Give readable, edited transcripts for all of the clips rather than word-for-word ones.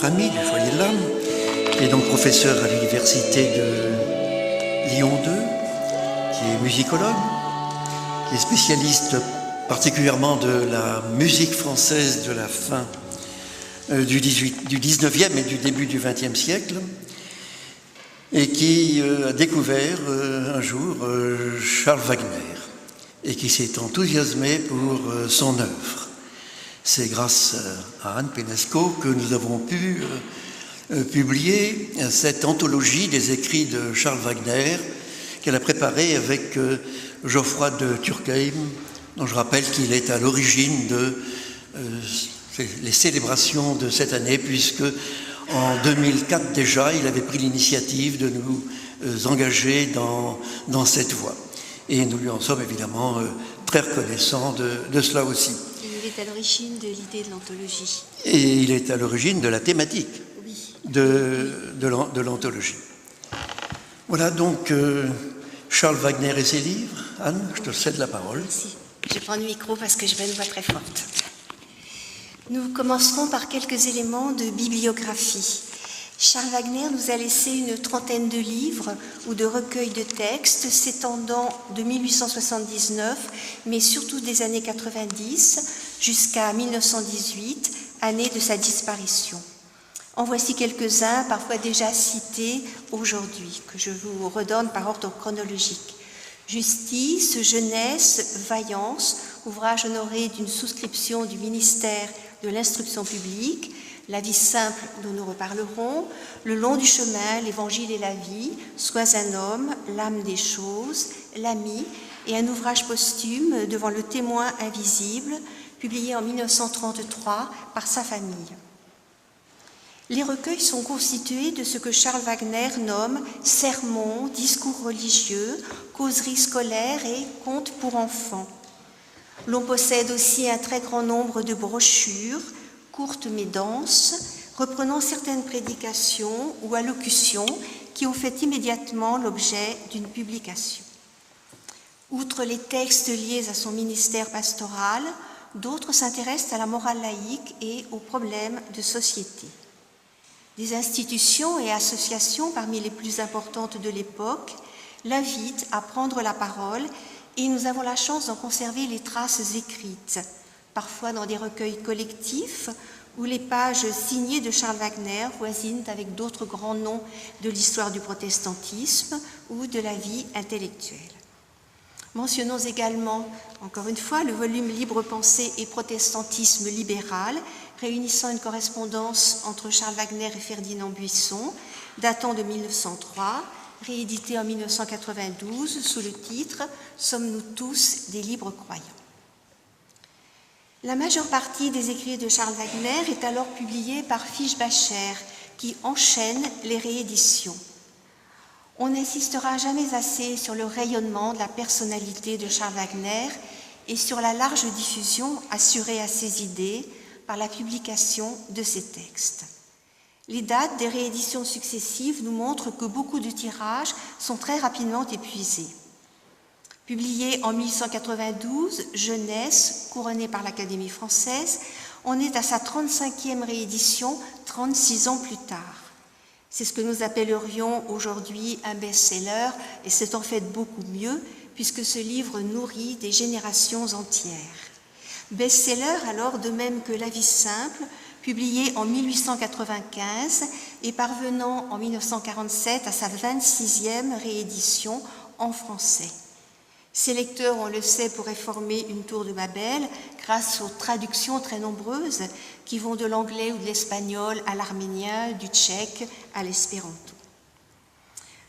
notre ami du Foyer de l'Âme, qui est donc professeur à l'université de Lyon 2, qui est musicologue, qui est spécialiste particulièrement de la musique française de la fin du 19e et du début du 20e siècle, et qui a découvert un jour Charles Wagner, et qui s'est enthousiasmé pour son œuvre. C'est grâce à Anne Pénesco que nous avons pu publier cette anthologie des écrits de Charles Wagner qu'elle a préparée avec Geoffroy de Turckheim, dont je rappelle qu'il est à l'origine de les célébrations de cette année, puisque en 2004 déjà, il avait pris l'initiative de nous engager dans cette voie. Et nous lui en sommes évidemment très reconnaissants de cela aussi. Il est à l'origine de l'idée de l'anthologie. Et il est à l'origine de la thématique de l'anthologie. Voilà donc Charles Wagner et ses livres. Anne, je te cède la parole. Merci. Je prends le micro parce que je vais une voix très forte. Nous commencerons par quelques éléments de bibliographie. Charles Wagner nous a laissé une trentaine de livres ou de recueils de textes s'étendant de 1879, mais surtout des années 90 jusqu'à 1918, année de sa disparition. En voici quelques-uns, parfois déjà cités aujourd'hui, que je vous redonne par ordre chronologique. Justice, jeunesse, vaillance, ouvrage honoré d'une souscription du ministère de l'Instruction publique, La vie simple dont nous reparlerons, Le long du chemin, l'Évangile et la vie, Sois un homme, L'âme des choses, L'ami, et un ouvrage posthume devant le témoin invisible, publié en 1933 par sa famille. Les recueils sont constitués de ce que Charles Wagner nomme sermons, discours religieux, causeries scolaires et contes pour enfants. L'on possède aussi un très grand nombre de brochures, courtes mais denses, reprenant certaines prédications ou allocutions qui ont fait immédiatement l'objet d'une publication. Outre les textes liés à son ministère pastoral, d'autres s'intéressent à la morale laïque et aux problèmes de société. Des institutions et associations parmi les plus importantes de l'époque l'invitent à prendre la parole et nous avons la chance d'en conserver les traces écrites, parfois dans des recueils collectifs où les pages signées de Charles Wagner voisinent avec d'autres grands noms de l'histoire du protestantisme ou de la vie intellectuelle. Mentionnons également, encore une fois, le volume Libre pensée et protestantisme libéral, réunissant une correspondance entre Charles Wagner et Ferdinand Buisson, datant de 1903, réédité en 1992 sous le titre « Sommes-nous tous des libres croyants ». La majeure partie des écrits de Charles Wagner est alors publiée par Fischbacher, qui enchaîne les rééditions. On n'insistera jamais assez sur le rayonnement de la personnalité de Charles Wagner et sur la large diffusion assurée à ses idées par la publication de ses textes. Les dates des rééditions successives nous montrent que beaucoup de tirages sont très rapidement épuisés. Publié en 1892, Jeunesse, couronné par l'Académie française, on est à sa 35e réédition 36 ans plus tard. C'est ce que nous appellerions aujourd'hui un best-seller, et c'est en fait beaucoup mieux, puisque ce livre nourrit des générations entières. Best-seller alors, de même que La vie simple, publié en 1895 et parvenant en 1947 à sa 26e réédition en français. Ces lecteurs, on le sait, pourraient former une tour de Babel grâce aux traductions très nombreuses qui vont de l'anglais ou de l'espagnol à l'arménien, du tchèque à l'espéranto.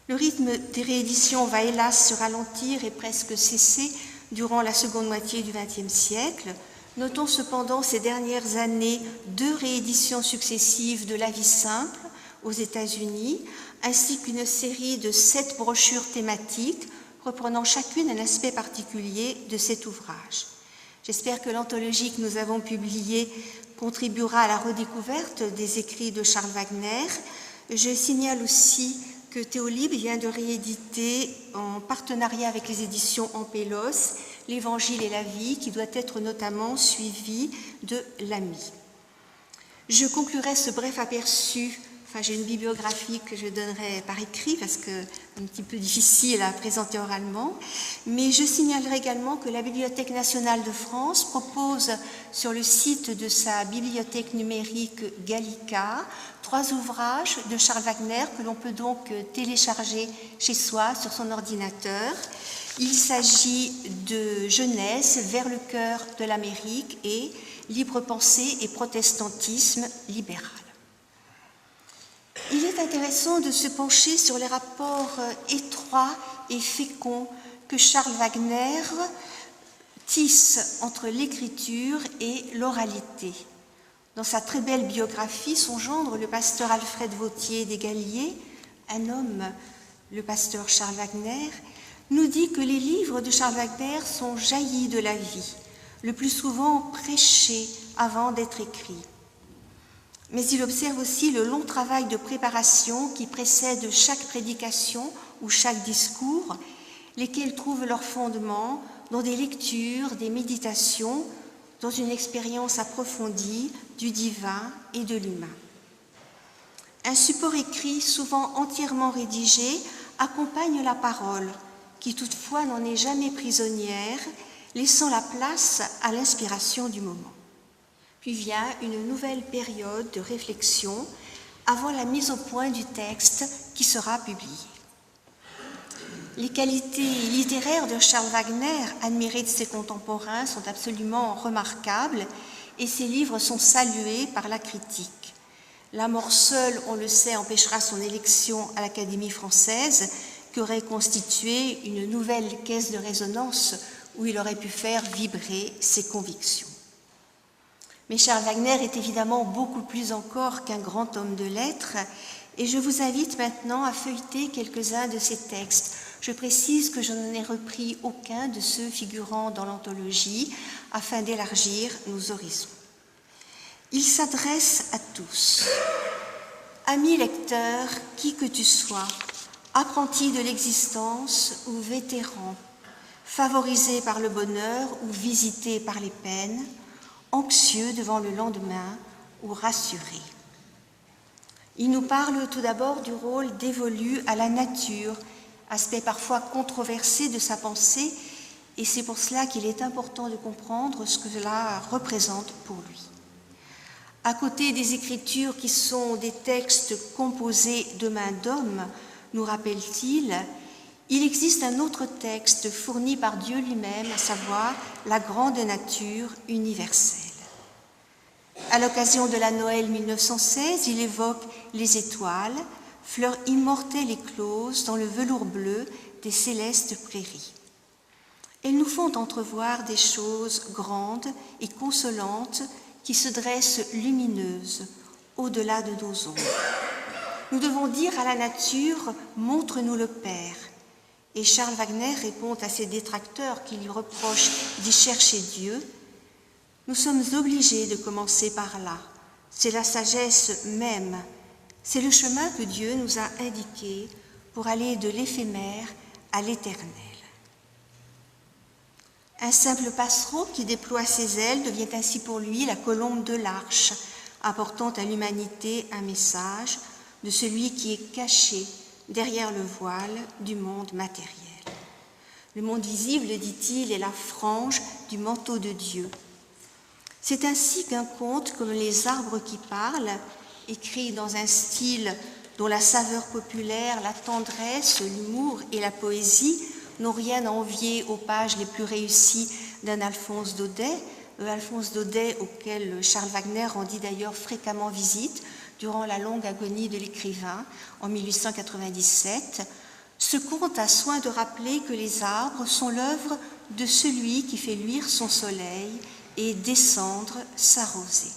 Le rythme des rééditions va hélas se ralentir et presque cesser durant la seconde moitié du XXe siècle. Notons cependant ces dernières années 2 rééditions successives de La vie simple aux États-Unis, ainsi qu'une série de 7 brochures thématiques reprenant chacune un aspect particulier de cet ouvrage. J'espère que l'anthologie que nous avons publiée contribuera à la redécouverte des écrits de Charles Wagner. Je signale aussi que Théolib vient de rééditer en partenariat avec les éditions Ampélos l'Évangile et la vie, qui doit être notamment suivi de l'Ami. Je conclurai ce bref aperçu. J'ai une bibliographie que je donnerai par écrit parce que un petit peu difficile à présenter oralement, mais je signalerai également que la Bibliothèque nationale de France propose sur le site de sa bibliothèque numérique Gallica 3 ouvrages de Charles Wagner que l'on peut donc télécharger chez soi sur son ordinateur. Il s'agit de Genèse vers le cœur de l'Amérique et Libre pensée et protestantisme libéral. Il est intéressant de se pencher sur les rapports étroits et féconds que Charles Wagner tisse entre l'écriture et l'oralité. Dans sa très belle biographie, son gendre, le pasteur Alfred Vautier des Galliers, un homme, le pasteur Charles Wagner, nous dit que les livres de Charles Wagner sont jaillis de la vie, le plus souvent prêchés avant d'être écrits. Mais il observe aussi le long travail de préparation qui précède chaque prédication ou chaque discours, lesquels trouvent leur fondement dans des lectures, des méditations, dans une expérience approfondie du divin et de l'humain. Un support écrit, souvent entièrement rédigé, accompagne la parole, qui toutefois n'en est jamais prisonnière, laissant la place à l'inspiration du moment. Puis vient une nouvelle période de réflexion avant la mise au point du texte qui sera publié. Les qualités littéraires de Charles Wagner, admirées de ses contemporains, sont absolument remarquables et ses livres sont salués par la critique. La mort seule, on le sait, empêchera son élection à l'Académie française, qui aurait constitué une nouvelle caisse de résonance où il aurait pu faire vibrer ses convictions. Mais Charles Wagner est évidemment beaucoup plus encore qu'un grand homme de lettres, et je vous invite maintenant à feuilleter quelques-uns de ses textes. Je précise que je n'en ai repris aucun de ceux figurant dans l'anthologie, afin d'élargir nos horizons. Il s'adresse à tous. Amis lecteurs, qui que tu sois, apprenti de l'existence ou vétéran, favorisé par le bonheur ou visité par les peines, anxieux devant le lendemain ou rassuré. Il nous parle tout d'abord du rôle dévolu à la nature, aspect parfois controversé de sa pensée, et c'est pour cela qu'il est important de comprendre ce que cela représente pour lui. À côté des écritures qui sont des textes composés de main d'homme, nous rappelle-t-il, il existe un autre texte fourni par Dieu lui-même, à savoir la grande nature universelle. À l'occasion de la Noël 1916, il évoque les étoiles, fleurs immortelles écloses dans le velours bleu des célestes prairies. Elles nous font entrevoir des choses grandes et consolantes qui se dressent lumineuses au-delà de nos ombres. Nous devons dire à la nature « montre-nous le Père ». Et Charles Wagner répond à ses détracteurs qui lui reprochent d'y chercher Dieu. Nous sommes obligés de commencer par là. C'est la sagesse même. C'est le chemin que Dieu nous a indiqué pour aller de l'éphémère à l'éternel. Un simple passereau qui déploie ses ailes devient ainsi pour lui la colombe de l'arche, apportant à l'humanité un message de celui qui est caché derrière le voile du monde matériel. Le monde visible, dit-il, est la frange du manteau de Dieu. C'est ainsi qu'un conte comme Les arbres qui parlent, écrit dans un style dont la saveur populaire, la tendresse, l'humour et la poésie n'ont rien à envier aux pages les plus réussies d'un Alphonse Daudet, auquel Charles Wagner rendit d'ailleurs fréquemment visite durant la longue agonie de l'écrivain en 1897, ce conte a soin de rappeler que les arbres sont l'œuvre de celui qui fait luire son soleil et descendre sa rosée.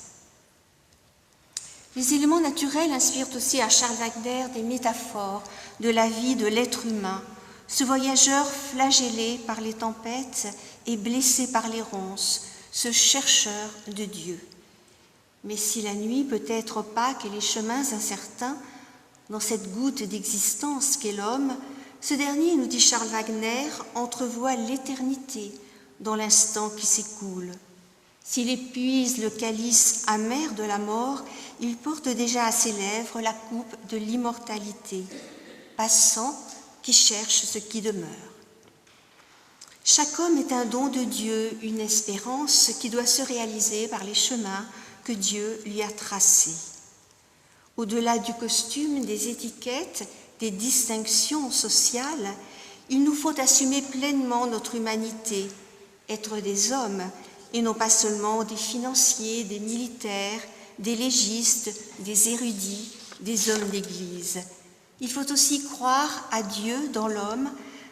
Les éléments naturels inspirent aussi à Charles Wagner des métaphores de la vie de l'être humain, ce voyageur flagellé par les tempêtes et blessé par les ronces, ce chercheur de Dieu. Mais si la nuit peut être opaque et les chemins incertains, dans cette goutte d'existence qu'est l'homme, ce dernier, nous dit Charles Wagner, entrevoit l'éternité dans l'instant qui s'écoule. S'il épuise le calice amer de la mort, il porte déjà à ses lèvres la coupe de l'immortalité, passant qui cherche ce qui demeure. Chaque homme est un don de Dieu, une espérance qui doit se réaliser par les chemins que Dieu lui a tracés. Au-delà du costume, des étiquettes, des distinctions sociales, il nous faut assumer pleinement notre humanité, être des hommes, et non pas seulement des financiers, des militaires, des légistes, des érudits, des hommes d'Église. Il faut aussi croire à Dieu dans l'homme,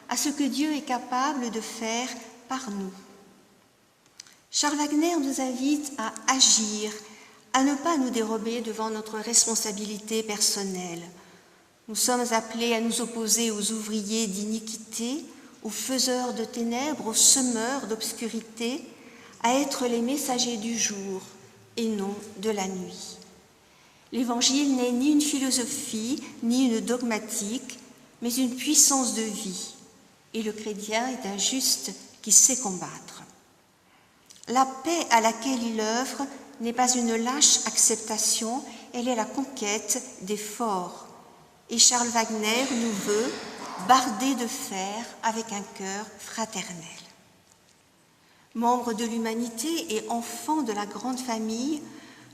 à ce que Dieu est capable de faire par nous. Charles Wagner nous invite à agir, à ne pas nous dérober devant notre responsabilité personnelle. Nous sommes appelés à nous opposer aux ouvriers d'iniquité, aux faiseurs de ténèbres, aux semeurs d'obscurité, à être les messagers du jour et non de la nuit. L'Évangile n'est ni une philosophie, ni une dogmatique, mais une puissance de vie. Et le chrétien est un juste qui sait combattre. La paix à laquelle il œuvre n'est pas une lâche acceptation, elle est la conquête des forts. Et Charles Wagner nous veut bardés de fer avec un cœur fraternel. Membres de l'humanité et enfants de la grande famille,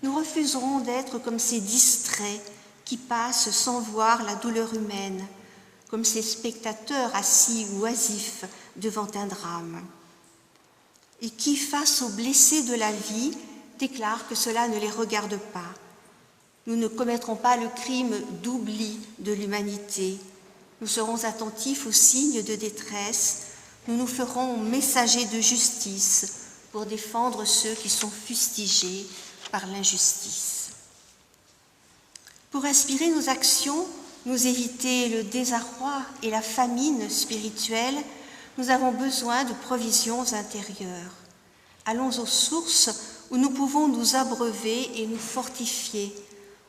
nous refuserons d'être comme ces distraits qui passent sans voir la douleur humaine, comme ces spectateurs assis ou oisifs devant un drame, et qui, face aux blessés de la vie, déclarent que cela ne les regarde pas. Nous ne commettrons pas le crime d'oubli de l'humanité. Nous serons attentifs aux signes de détresse. Nous nous ferons messagers de justice pour défendre ceux qui sont fustigés par l'injustice. Pour inspirer nos actions, nous éviter le désarroi et la famine spirituelle, nous avons besoin de provisions intérieures. Allons aux sources où nous pouvons nous abreuver et nous fortifier.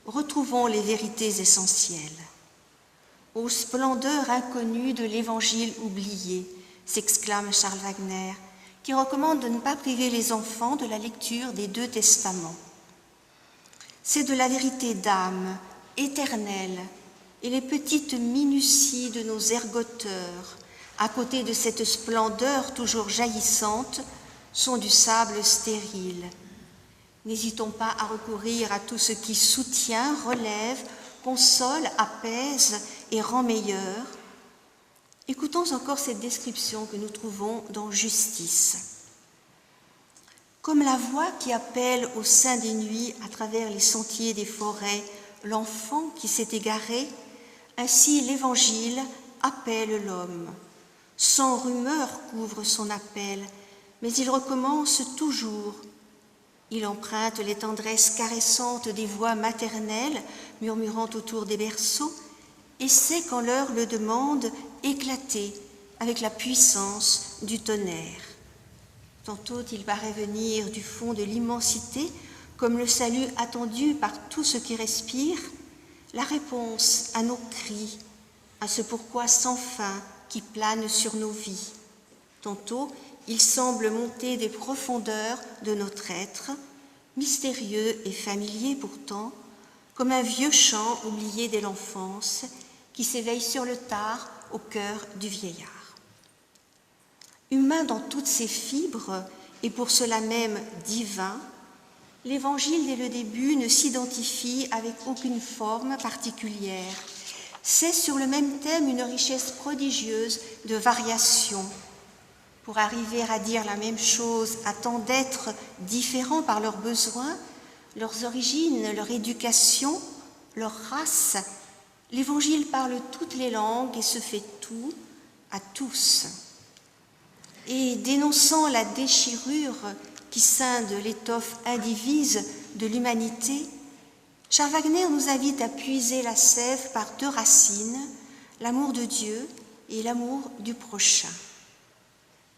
Retrouvons les vérités essentielles. Aux splendeurs inconnues de l'Évangile oublié, s'exclame Charles Wagner, qui recommande de ne pas priver les enfants de la lecture des 2 testaments. C'est de la vérité d'âme, éternelle, et les petites minuties de nos ergoteurs, à côté de cette splendeur toujours jaillissante, sont du sable stérile. N'hésitons pas à recourir à tout ce qui soutient, relève, console, apaise et rend meilleur. Écoutons encore cette description que nous trouvons dans Justice. Comme la voix qui appelle au sein des nuits à travers les sentiers des forêts l'enfant qui s'est égaré, ainsi l'Évangile appelle l'homme. Sans rumeur couvre son appel, mais il recommence toujours. Il emprunte les tendresses caressantes des voix maternelles murmurant autour des berceaux et sait, quand l'heure le demande, éclater avec la puissance du tonnerre. Tantôt il paraît venir du fond de l'immensité, comme le salut attendu par tout ce qui respire, la réponse à nos cris, à ce pourquoi sans fin qui plane sur nos vies. Tantôt il semble monter des profondeurs de notre être, mystérieux et familier pourtant, comme un vieux chant oublié dès l'enfance qui s'éveille sur le tard au cœur du vieillard. Humain dans toutes ses fibres et pour cela même divin, l'Évangile dès le début ne s'identifie avec aucune forme particulière. C'est sur le même thème une richesse prodigieuse de variations. Pour arriver à dire la même chose à tant d'êtres différents par leurs besoins, leurs origines, leur éducation, leur race, l'Évangile parle toutes les langues et se fait tout à tous. Et dénonçant la déchirure qui scinde l'étoffe indivise de l'humanité, Charles Wagner nous invite à puiser la sève par 2 racines, l'amour de Dieu et l'amour du prochain.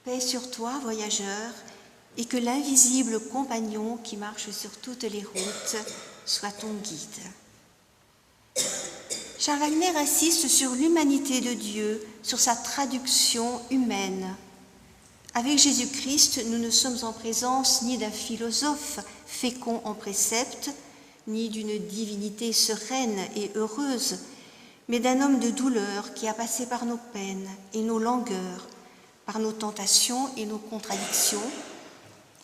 Paix sur toi, voyageur, et que l'invisible compagnon qui marche sur toutes les routes soit ton guide. Charles Wagner insiste sur l'humanité de Dieu, sur sa traduction humaine. Avec Jésus-Christ, nous ne sommes en présence ni d'un philosophe fécond en préceptes, ni d'une divinité sereine et heureuse, mais d'un homme de douleur qui a passé par nos peines et nos langueurs, par nos tentations et nos contradictions,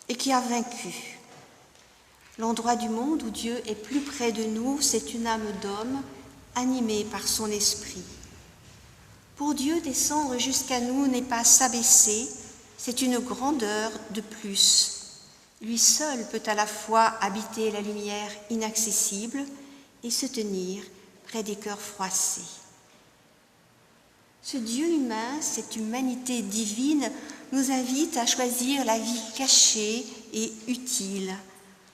et qui a vaincu. L'endroit du monde où Dieu est plus près de nous, c'est une âme d'homme animée par son esprit. Pour Dieu, descendre jusqu'à nous n'est pas s'abaisser, c'est une grandeur de plus. Lui seul peut à la fois habiter la lumière inaccessible et se tenir près des cœurs froissés. Ce Dieu humain, cette humanité divine, nous invite à choisir la vie cachée et utile,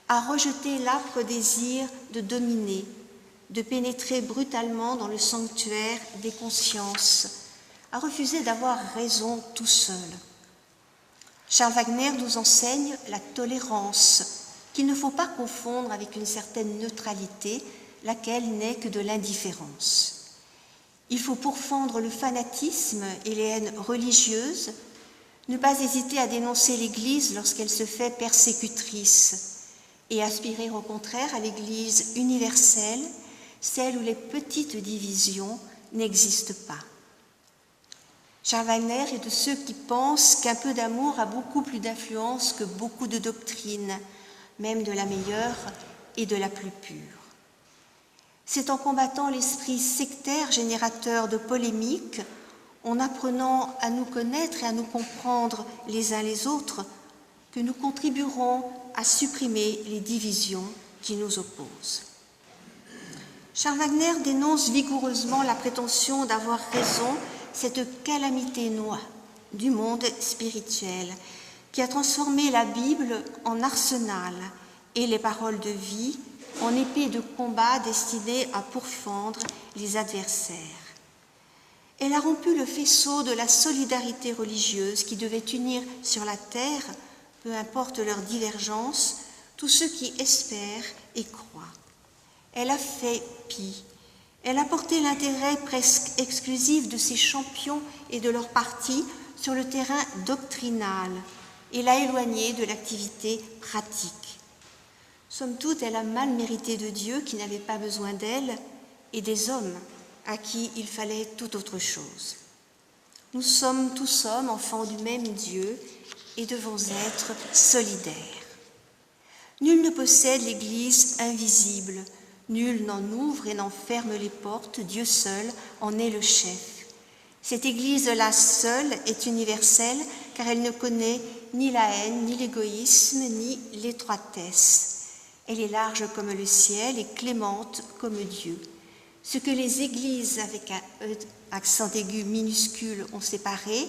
à rejeter l'âpre désir de dominer, de pénétrer brutalement dans le sanctuaire des consciences, à refuser d'avoir raison tout seul. Charles Wagner nous enseigne la tolérance, qu'il ne faut pas confondre avec une certaine neutralité, laquelle n'est que de l'indifférence. Il faut pourfendre le fanatisme et les haines religieuses, ne pas hésiter à dénoncer l'Église lorsqu'elle se fait persécutrice et aspirer au contraire à l'Église universelle, celle où les petites divisions n'existent pas. Charles Wagner est de ceux qui pensent qu'un peu d'amour a beaucoup plus d'influence que beaucoup de doctrines, même de la meilleure et de la plus pure. C'est en combattant l'esprit sectaire générateur de polémiques, en apprenant à nous connaître et à nous comprendre les uns les autres, que nous contribuerons à supprimer les divisions qui nous opposent. Charles Wagner dénonce vigoureusement la prétention d'avoir raison, cette calamité noire du monde spirituel qui a transformé la Bible en arsenal et les paroles de vie en épée de combat destinée à pourfendre les adversaires. Elle a rompu le faisceau de la solidarité religieuse qui devait unir sur la terre, peu importe leurs divergences, tous ceux qui espèrent et croient. Elle a fait pis. Elle a porté l'intérêt presque exclusif de ses champions et de leurs partis sur le terrain doctrinal et l'a éloigné de l'activité pratique. Somme toute, elle a mal mérité de Dieu qui n'avait pas besoin d'elle et des hommes à qui il fallait tout autre chose. Nous sommes tous hommes, enfants du même Dieu, et devons être solidaires. Nul ne possède l'Église invisible, nul n'en ouvre et n'en ferme les portes, Dieu seul en est le chef. Cette Église-là seule est universelle, car elle ne connaît ni la haine, ni l'égoïsme, ni l'étroitesse. Elle est large comme le ciel et clémente comme Dieu. Ce que les églises avec un E accent aigu minuscule ont séparé,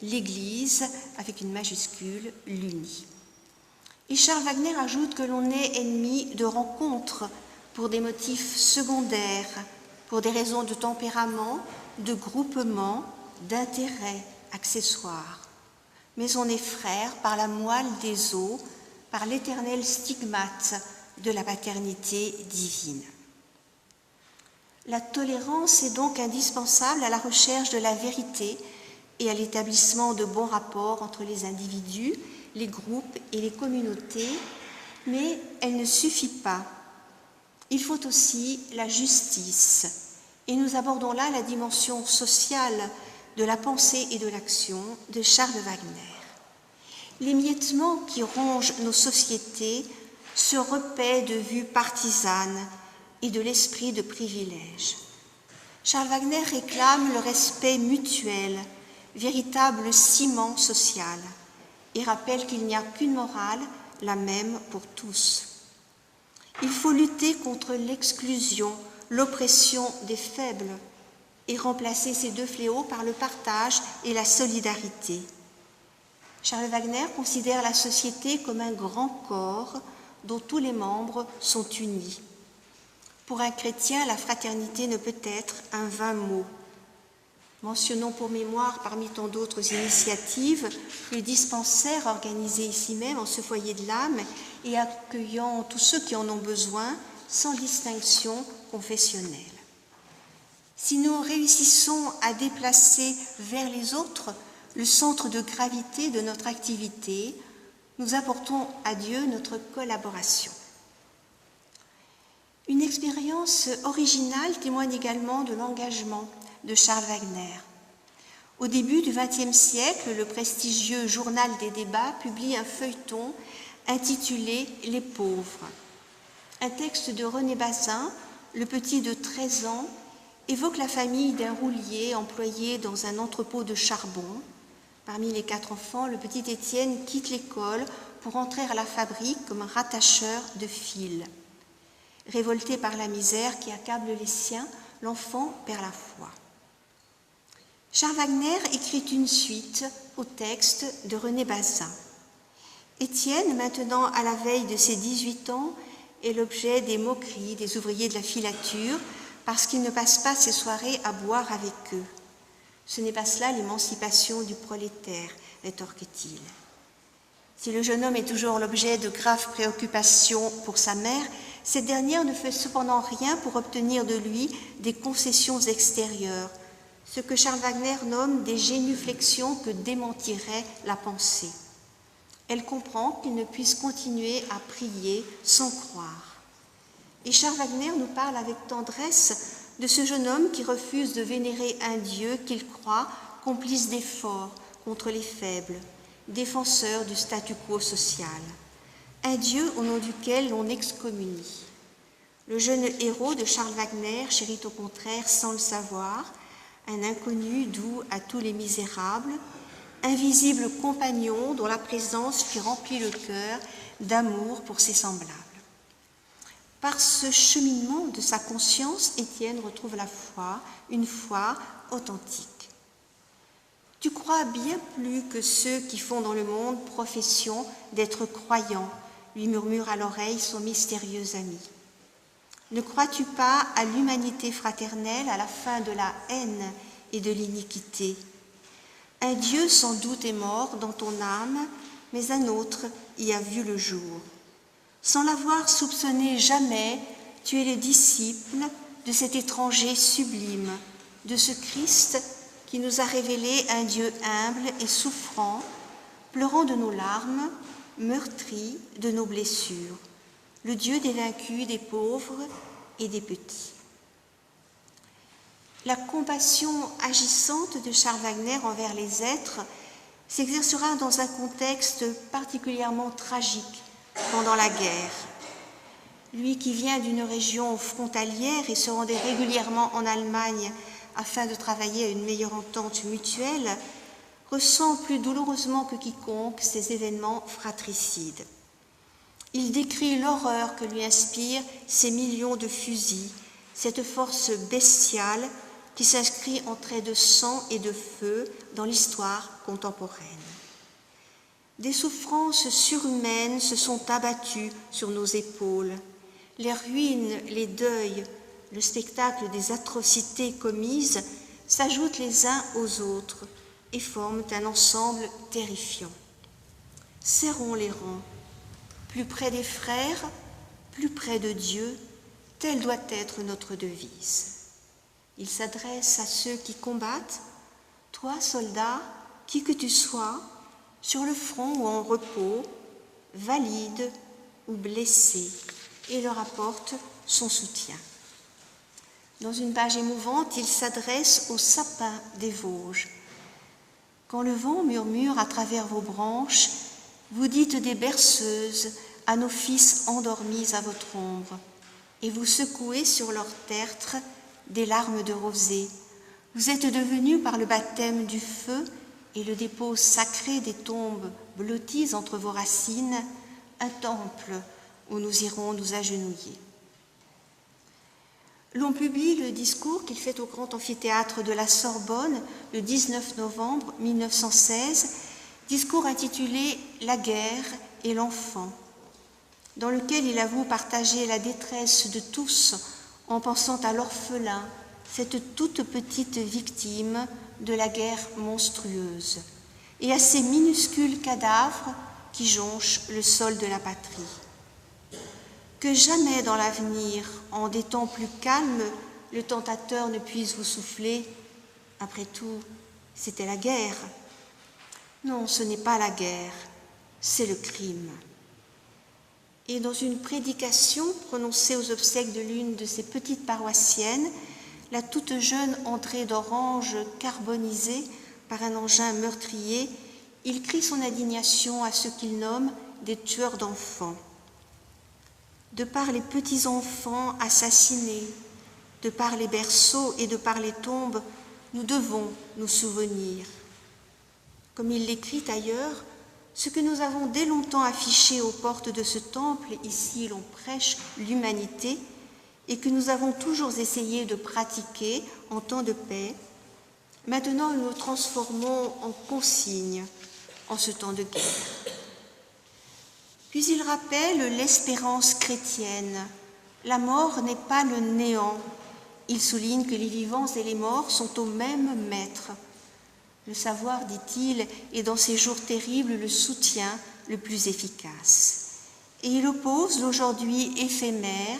l'Église avec une majuscule l'unit. Et Charles Wagner ajoute que l'on est ennemi de rencontres pour des motifs secondaires, pour des raisons de tempérament, de groupement, d'intérêt accessoires. Mais on est frères par la moelle des os, par l'éternel stigmate de la paternité divine. La tolérance est donc indispensable à la recherche de la vérité et à l'établissement de bons rapports entre les individus, les groupes et les communautés, mais elle ne suffit pas. Il faut aussi la justice, et nous abordons là la dimension sociale de la pensée et de l'action de Charles Wagner. L'émiettement qui ronge nos sociétés se repaît de vues partisanes et de l'esprit de privilège. Charles Wagner réclame le respect mutuel, véritable ciment social, et rappelle qu'il n'y a qu'une morale, la même pour tous. Il faut lutter contre l'exclusion, l'oppression des faibles, et remplacer ces deux fléaux par le partage et la solidarité. Charles Wagner considère la société comme un grand corps dont tous les membres sont unis. Pour un chrétien, la fraternité ne peut être un vain mot. Mentionnons pour mémoire, parmi tant d'autres initiatives, le dispensaire organisé ici même en ce foyer de l'âme et accueillant tous ceux qui en ont besoin, sans distinction confessionnelle. Si nous réussissons à déplacer vers les autres le centre de gravité de notre activité, nous apportons à Dieu notre collaboration. Une expérience originale témoigne également de l'engagement de Charles Wagner. Au début du XXe siècle, le prestigieux Journal des débats publie un feuilleton intitulé « Les pauvres ». Un texte de René Bazin, le petit de 13 ans, évoque la famille d'un roulier employé dans un entrepôt de charbon. Parmi les 4 enfants, le petit Étienne quitte l'école pour entrer à la fabrique comme rattacheur de fil. Révolté par la misère qui accable les siens, l'enfant perd la foi. Charles Wagner écrit une suite au texte de René Bazin. Étienne, maintenant à la veille de ses 18 ans, est l'objet des moqueries des ouvriers de la filature parce qu'il ne passe pas ses soirées à boire avec eux. Ce n'est pas cela l'émancipation du prolétaire, rétorque-t-il. Si le jeune homme est toujours l'objet de graves préoccupations pour sa mère, cette dernière ne fait cependant rien pour obtenir de lui des concessions extérieures, ce que Charles Wagner nomme des génuflexions que démentirait la pensée. Elle comprend qu'il ne puisse continuer à prier sans croire. Et Charles Wagner nous parle avec tendresse de ce jeune homme qui refuse de vénérer un Dieu qu'il croit complice d'efforts contre les faibles, défenseur du statu quo social, un Dieu au nom duquel l'on excommunie. Le jeune héros de Charles Wagner chérit au contraire, sans le savoir, un inconnu doux à tous les misérables, invisible compagnon dont la présence lui remplit le cœur d'amour pour ses semblables. Par ce cheminement de sa conscience, Étienne retrouve la foi, une foi authentique. « Tu crois bien plus que ceux qui font dans le monde profession d'être croyants », lui murmure à l'oreille son mystérieux ami. « Ne crois-tu pas à l'humanité fraternelle, à la fin de la haine et de l'iniquité ? Un Dieu sans doute est mort dans ton âme, mais un autre y a vu le jour. Sans l'avoir soupçonné jamais, tu es le disciple de cet étranger sublime, de ce Christ qui nous a révélé un Dieu humble et souffrant, pleurant de nos larmes, meurtri de nos blessures, le Dieu des vaincus, des pauvres et des petits. » La compassion agissante de Charles Wagner envers les êtres s'exercera dans un contexte particulièrement tragique pendant la guerre. Lui qui vient d'une région frontalière et se rendait régulièrement en Allemagne afin de travailler à une meilleure entente mutuelle, ressent plus douloureusement que quiconque ces événements fratricides. Il décrit l'horreur que lui inspirent ces millions de fusils, cette force bestiale qui s'inscrit en traits de sang et de feu dans l'histoire contemporaine. Des souffrances surhumaines se sont abattues sur nos épaules. Les ruines, les deuils, le spectacle des atrocités commises s'ajoutent les uns aux autres et forment un ensemble terrifiant. Serrons les rangs, plus près des frères, plus près de Dieu, telle doit être notre devise. Il s'adresse à ceux qui combattent. Toi, soldat, qui que tu sois, sur le front ou en repos, valide ou blessé, et leur apporte son soutien. Dans une page émouvante, il s'adresse aux sapins des Vosges. Quand le vent murmure à travers vos branches, vous dites des berceuses à nos fils endormis à votre ombre, et vous secouez sur leurs tertres des larmes de rosée. Vous êtes devenus par le baptême du feu et le dépôt sacré des tombes blotties entre vos racines, un temple où nous irons nous agenouiller. L'on publie le discours qu'il fait au grand amphithéâtre de la Sorbonne le 19 novembre 1916, discours intitulé « La guerre et l'enfant », dans lequel il avoue partager la détresse de tous en pensant à l'orphelin, cette toute petite victime de la guerre monstrueuse, et à ces minuscules cadavres qui jonchent le sol de la patrie. Que jamais dans l'avenir, en des temps plus calmes, le tentateur ne puisse vous souffler. Après tout, c'était la guerre. Non, ce n'est pas la guerre, c'est le crime. Et dans une prédication prononcée aux obsèques de l'une de ses petites paroissiennes, la toute jeune Andrée d'Orange, carbonisée par un engin meurtrier, il crie son indignation à ceux qu'il nomme des tueurs d'enfants. De par les petits-enfants assassinés, de par les berceaux et de par les tombes, nous devons nous souvenir. Comme il l'écrit ailleurs, ce que nous avons dès longtemps affiché aux portes de ce temple, ici l'on prêche l'humanité, et que nous avons toujours essayé de pratiquer en temps de paix, maintenant nous nous transformons en consigne en ce temps de guerre. Puis il rappelle l'espérance chrétienne. La mort n'est pas le néant. Il souligne que les vivants et les morts sont au même maître. Le savoir, dit-il, est dans ces jours terribles le soutien le plus efficace. Et il oppose l'aujourd'hui éphémère,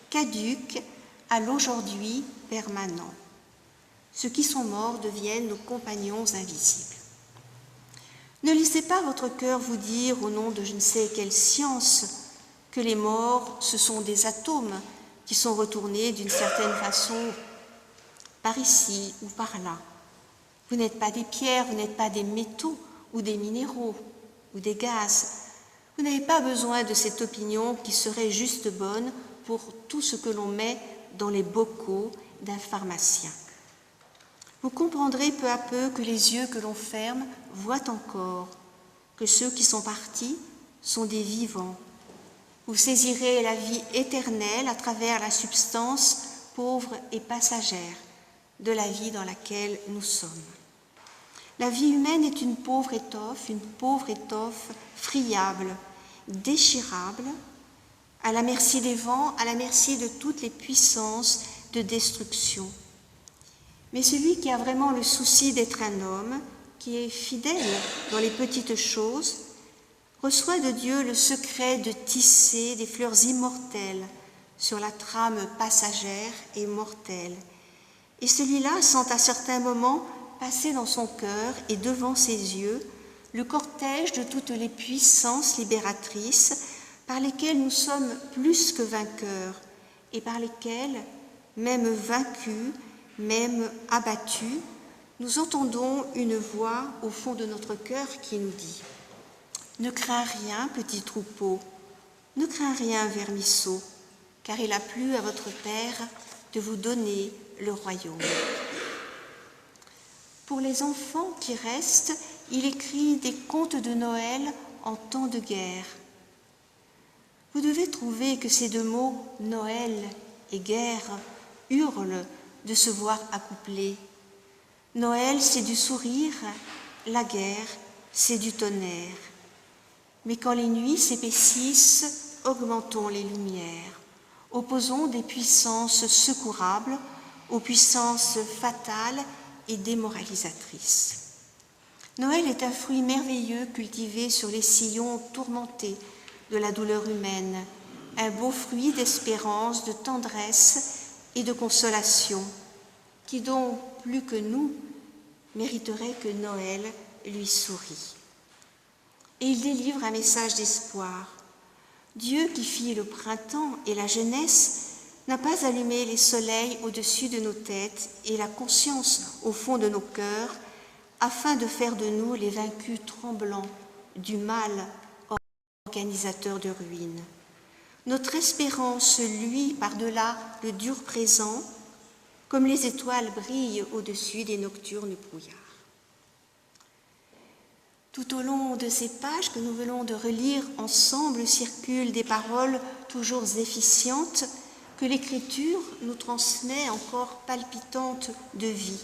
caduc, à l'aujourd'hui permanent. Ceux qui sont morts deviennent nos compagnons invisibles. Ne laissez pas votre cœur vous dire, au nom de je ne sais quelle science, que les morts, ce sont des atomes qui sont retournés d'une certaine façon par ici ou par là. Vous n'êtes pas des pierres, vous n'êtes pas des métaux ou des minéraux ou des gaz. Vous n'avez pas besoin de cette opinion qui serait juste bonne pour tout ce que l'on met dans les bocaux d'un pharmacien. Vous comprendrez peu à peu que les yeux que l'on ferme voient encore, que ceux qui sont partis sont des vivants. Vous saisirez la vie éternelle à travers la substance pauvre et passagère de la vie dans laquelle nous sommes. La vie humaine est une pauvre étoffe friable, déchirable, à la merci des vents, à la merci de toutes les puissances de destruction. Mais celui qui a vraiment le souci d'être un homme, qui est fidèle dans les petites choses, reçoit de Dieu le secret de tisser des fleurs immortelles sur la trame passagère et mortelle. Et celui-là sent à certains moments passer dans son cœur et devant ses yeux le cortège de toutes les puissances libératrices par lesquelles nous sommes plus que vainqueurs et par lesquelles, même vaincus, même abattus, nous entendons une voix au fond de notre cœur qui nous dit « Ne crains rien, petit troupeau, ne crains rien, vermisseau, car il a plu à votre Père de vous donner le royaume. » Pour les enfants qui restent, il écrit des contes de Noël en temps de guerre. Vous devez trouver que ces deux mots, Noël et guerre, hurlent de se voir accouplés. Noël, c'est du sourire, la guerre, c'est du tonnerre. Mais quand les nuits s'épaississent, augmentons les lumières, opposons des puissances secourables aux puissances fatales et démoralisatrices. Noël est un fruit merveilleux cultivé sur les sillons tourmentés de la douleur humaine, un beau fruit d'espérance, de tendresse et de consolation, qui donc, plus que nous, mériterait que Noël lui sourie. Et il délivre un message d'espoir. Dieu qui fit le printemps et la jeunesse n'a pas allumé les soleils au-dessus de nos têtes et la conscience au fond de nos cœurs afin de faire de nous les vaincus tremblants du mal organisateur de ruines. Notre espérance luit par-delà le dur présent, comme les étoiles brillent au-dessus des nocturnes brouillards. Tout au long de ces pages que nous venons de relire ensemble circulent des paroles toujours efficientes que l'Écriture nous transmet encore palpitantes de vie.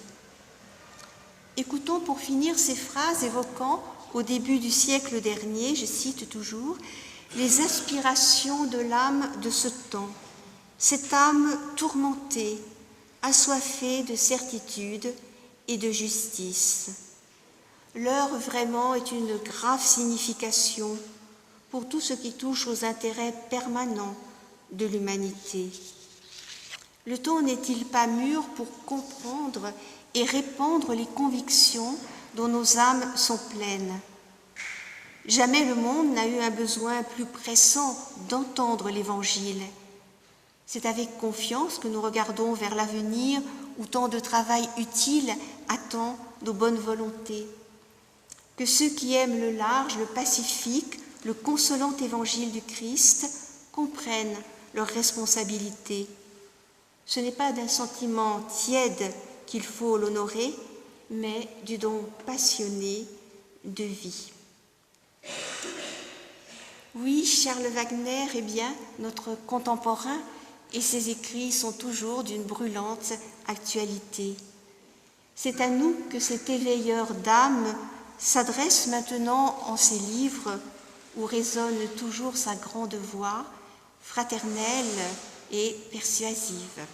Écoutons pour finir ces phrases évoquant, au début du siècle dernier, je cite toujours, les aspirations de l'âme de ce temps, cette âme tourmentée, assoiffée de certitude et de justice. L'heure vraiment est une grave signification pour tout ce qui touche aux intérêts permanents de l'humanité. Le temps n'est-il pas mûr pour comprendre et répandre les convictions dont nos âmes sont pleines? Jamais le monde n'a eu un besoin plus pressant d'entendre l'Évangile. C'est avec confiance que nous regardons vers l'avenir où tant de travail utile attend nos bonnes volontés. Que ceux qui aiment le large, le pacifique, le consolant Évangile du Christ comprennent leurs responsabilités. Ce n'est pas d'un sentiment tiède qu'il faut l'honorer, mais du don passionné de vie. Oui, Charles Wagner est bien notre contemporain et ses écrits sont toujours d'une brûlante actualité. C'est à nous que cet éveilleur d'âme s'adresse maintenant en ses livres où résonne toujours sa grande voix, fraternelle et persuasive.